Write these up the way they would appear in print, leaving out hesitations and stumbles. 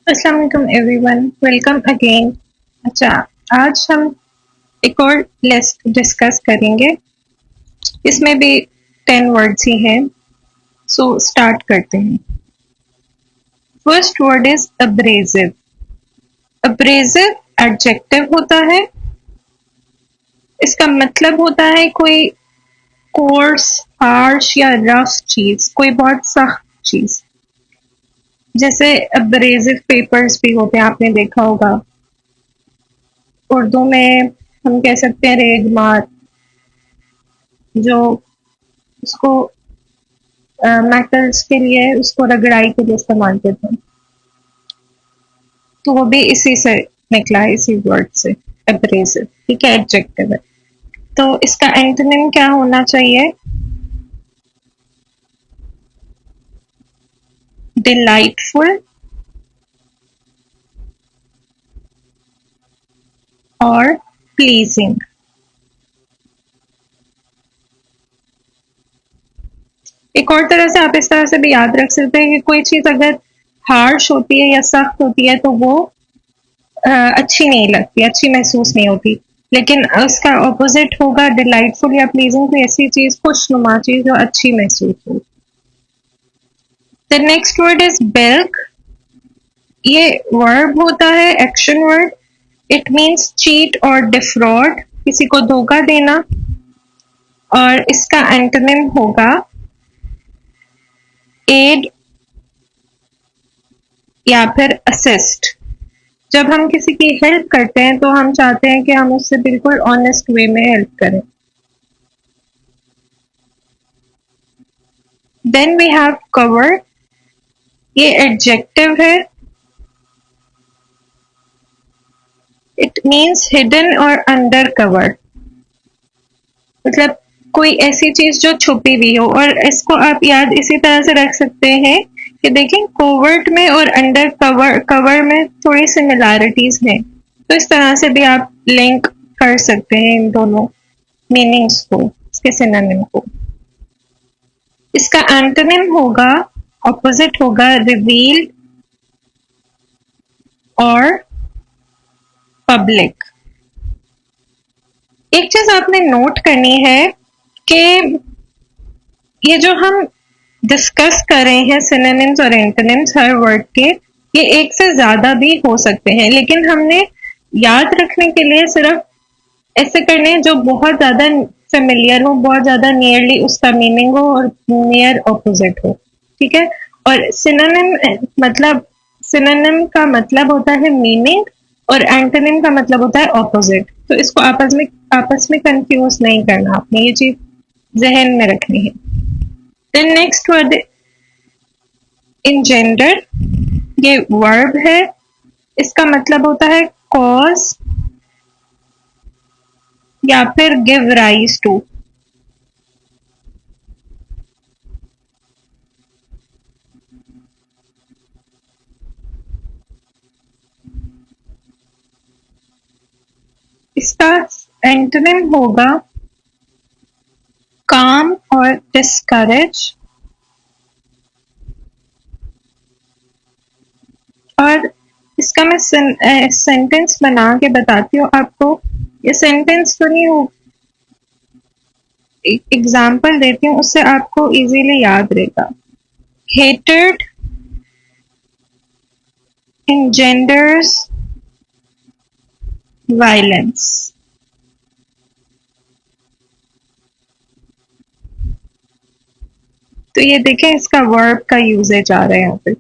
अस्सलाम वालेकुम everyone, welcome again. अच्छा, आज हम एक और लिस्ट डिस्कस करेंगे। इसमें भी 10 वर्ड्स ही हैं, सो स्टार्ट करते हैं। First word is abrasive. Abrasive adjective होता है। इसका मतलब होता है कोई कोर्स, हार्श या रफ चीज, कोई बहुत सख्त चीज। जैसे अब्रेसिव पेपर्स भी होते हैं, आपने देखा होगा। उर्दू में हम कह सकते हैं रेगमार, जो उसको मेटल्स के लिए, उसको रगड़ाई के लिए इस्तेमाल करते हैं। तो वो भी इसी से निकला है, इसी वर्ड से, एब्रेसिव। ठीक है, एडजेक्टिव है। तो इसका एंटोनिम क्या होना चाहिए? डिलाइटफुल और प्लीजिंग। एक और तरह से आप इस तरह से भी याद रख सकते हैं कि कोई चीज अगर हार्श होती है या सख्त होती है तो वो अच्छी नहीं लगती, अच्छी महसूस नहीं होती। लेकिन उसका ऑपोजिट होगा डिलाइटफुल या प्लीजिंग, कोई ऐसी चीज, खुशनुमा चीज जो अच्छी महसूस हो। द नेक्स्ट वर्ड इज बिल्क। ये वर्ब होता है, action word. It means cheat और डिफ्रॉड, किसी को धोखा देना। और इसका एंटोनिम होगा एड या फिर असिस्ट। जब हम किसी की हेल्प करते हैं तो हम चाहते हैं कि हम उससे बिल्कुल ऑनेस्ट वे में हेल्प करें। Then we have covert. ये एडजेक्टिव है। इट मीन्स हिडन और अंडर कवर, मतलब कोई ऐसी चीज जो छुपी हुई हो। और इसको आप याद इसी तरह से रख सकते हैं कि देखें, कोवर्ट में और अंडर कवर कवर में थोड़ी सिमिलैरिटीज हैं। तो इस तरह से भी आप लिंक कर सकते हैं इन दोनों मीनिंग्स को, इसके सिनोनिम को। इसका एंटोनिम होगा, ऑपोजिट होगा, रिवील्ड और पब्लिक। एक चीज आपने नोट करनी है कि ये जो हम डिस्कस कर रहे हैं सिनोनिम्स और एंटोनिम्स हर वर्ड के, ये एक से ज्यादा भी हो सकते हैं, लेकिन हमने याद रखने के लिए सिर्फ ऐसे करने हैं जो बहुत ज्यादा फेमिलियर हो, बहुत ज्यादा नियरली उसका मीनिंग हो और नियर ऑपोजिट हो। ठीक है। और सिनोनिम मतलब, सिनोनिम का मतलब होता है मीनिंग और एंटोनिम का मतलब होता है ऑपोजिट। तो इसको आपस में कंफ्यूज नहीं करना, आपने ये चीज जहन में रखनी है। Then next word engender. ये वर्ब है। इसका मतलब होता है कॉज या फिर गिव राइज टू। इसका एंटोनिम होगा काम और डिस्करेज। और इसका मैं सेंटेंस बना के बताती हूँ आपको। ये सेंटेंस तो नहीं हो, एग्जाम्पल देती हूँ, उससे आपको इजीली याद रहेगा। Hated engenders violence। तो ये देखें, इसका वर्ब का यूजेज आ रहा है यहाँ पे।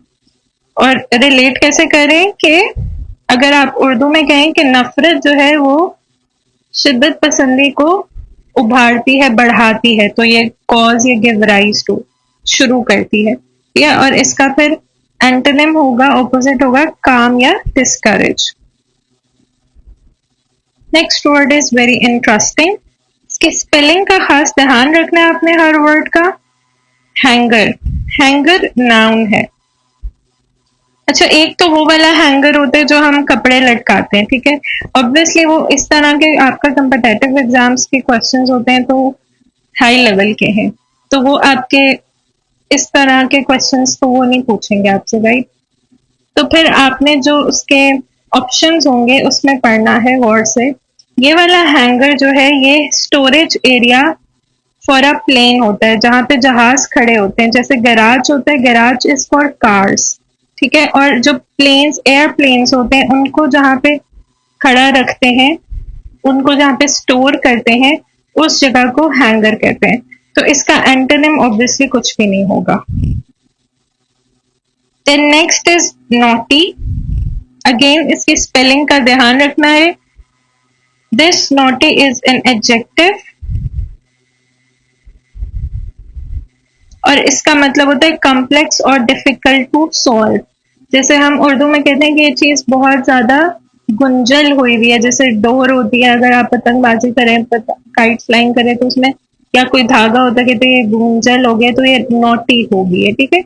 और रिलेट कैसे करें कि अगर आप उर्दू में कहें कि नफरत जो है वो शिद्दत पसंदी को उभारती है, बढ़ाती है, तो ये कॉज या गिव राइज टू, शुरू करती है। या और इसका फिर एंटोनिम होगा, ऑपोजिट होगा, काम या discourage. Next word is very interesting. इसके स्पेलिंग का खास ध्यान रखना है आपने हर वर्ड का। हैंगर। हैंगर नाउन है। अच्छा, एक तो वो वाला हैंगर होता है जो हम कपड़े लटकाते हैं, ठीक है। ऑब्वियसली वो इस तरह के आपका कंपटीटिव एग्जाम्स के क्वेश्चंस होते हैं तो हाई लेवल के हैं, तो वो आपके इस तरह के क्वेश्चंस तो वो नहीं पूछेंगे आपसे, राइट। तो फिर आपने जो उसके ऑप्शंस होंगे उसमें पढ़ना है गौर से। ये वाला हैंगर जो है ये storage area for a plane होता है, जहाँ पे जहाज खड़े होते हैं। जैसे गैराज होता है, गैराज इज फॉर कार्स, ठीक है। और जो प्लेन्स, एयरप्लेन्स होते हैं, उनको जहाँ पे खड़ा रखते हैं, उनको जहाँ पे स्टोर करते हैं, उस जगह को हैंगर कहते हैं। तो इसका एंटोनिम ऑब्वियसली कुछ भी नहीं होगा। Then next is knotty. Again इसकी स्पेलिंग का ध्यान रखना है। This knotty is an adjective और इसका मतलब होता है कॉम्प्लेक्स और डिफिकल्ट टू सॉल्व। जैसे हम उर्दू में कहते हैं कि ये चीज बहुत ज्यादा गुंजल हुई हुई है, जैसे डोर होती है, अगर आप पतंगबाजी करें, काइट फ्लाइंग करें तो उसमें या कोई धागा होता है, कहते हैं ये गुंजल हो गया तो ये नॉटी हो गई है, ठीक है।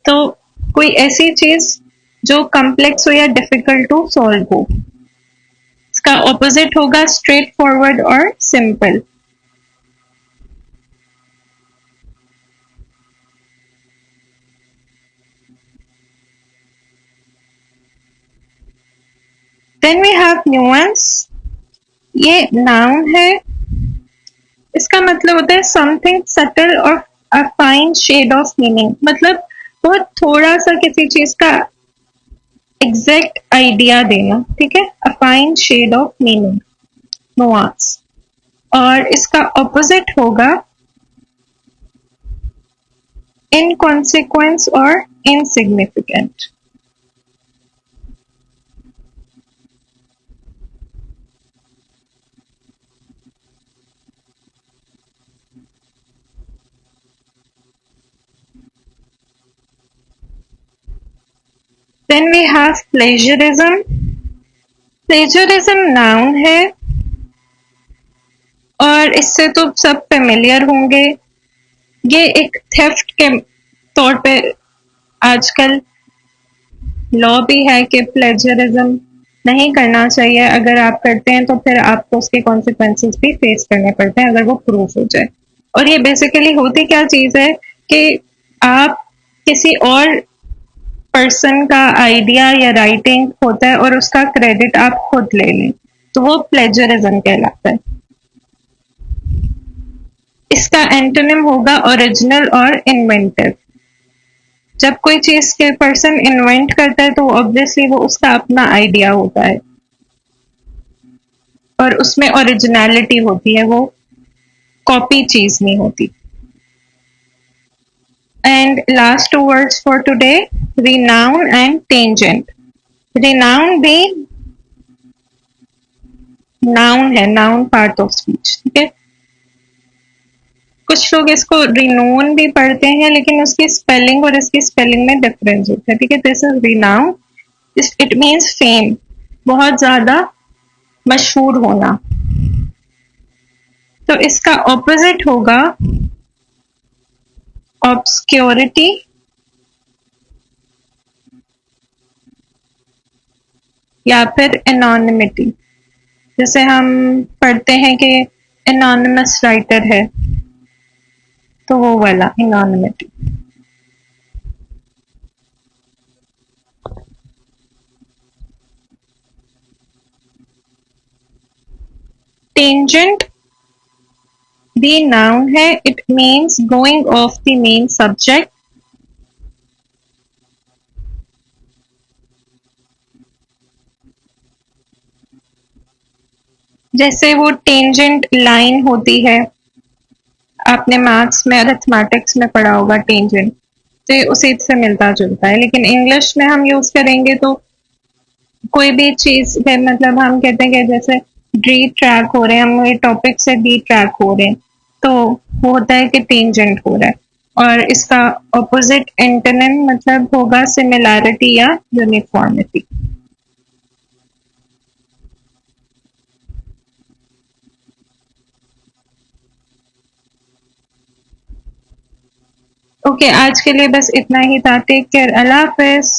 तो कोई ऐसी चीज जो कॉम्प्लेक्स हो या डिफिकल्ट टू सॉल्व हो। इसका ऑपोजिट होगा स्ट्रेट फॉरवर्ड और simple. Then we have nuance. ये नाउन है। इसका मतलब होता है समथिंग सटल और a fine shade of meaning, मतलब बहुत थोड़ा सा किसी चीज का एग्जैक्ट आइडिया देना, ठीक है। A fine shade of meaning, nuance. और इसका ऑपोजिट होगा इनकॉन्सिक्वेंस और insignificant. Then we have plagiarism. Plagiarism noun है और इससे तो सब फेमिलियर होंगे। ये एक थेफ्ट के तौर पे आजकल लॉ भी है कि प्लेजरिज्म नहीं करना चाहिए। अगर आप करते हैं तो फिर आपको उसके कॉन्सिक्वेंसेस भी फेस करने पड़ते हैं अगर वो प्रूफ हो जाए। और ये बेसिकली होती क्या चीज है कि आप किसी और पर्सन का आइडिया या राइटिंग होता है और उसका क्रेडिट आप खुद ले लें, तो वो प्लेजरिज्म कहलाता है। इसका एंटोनिम होगा ओरिजिनल और इन्वेंटिव। जब कोई चीज के पर्सन इन्वेंट करता है तो ऑब्वियसली वो उसका अपना आइडिया होता है और उसमें ओरिजिनलिटी होती है, वो कॉपी चीज नहीं होती। And last two words for today, renown and tangent. Renown भी नाउन है, नाउन पार्ट ऑफ स्पीच, ठीक है। कुछ लोग इसको रिनोन भी पढ़ते हैं लेकिन उसकी स्पेलिंग और इसकी स्पेलिंग में डिफरेंस होता है, ठीक है। This is renown, it means fame, बहुत ज्यादा मशहूर होना। तो इसका ऑपोजिट होगा ऑब्सक्योरिटी या फिर एनोनिमिटी। जैसे हम पढ़ते हैं कि एनोनिमस राइटर है, तो वो वाला एनोनिमिटी। टेंजेंट भी नाउन है, it means going of the main subject. जैसे वो टेंजेंट लाइन होती है, आपने मैथ्स में अरिथमेटिक्स में पढ़ा होगा टेंजेंट, तो ये उसी से मिलता जुलता है। लेकिन इंग्लिश में हम यूज करेंगे तो कोई भी चीज है, मतलब हम कहते हैं कि जैसे डी ट्रैक हो रहे हैं, हम ये टॉपिक से डी ट्रैक हो रहे हैं, तो वो होता है कि टेंजेंट हो रहा है। और इसका ऑपोजिट एंटोनिम मतलब होगा सिमिलैरिटी या यूनिफॉर्मिटी। ओके, आज के लिए बस इतना ही था। टेक केयर, अल्लाह हाफिज।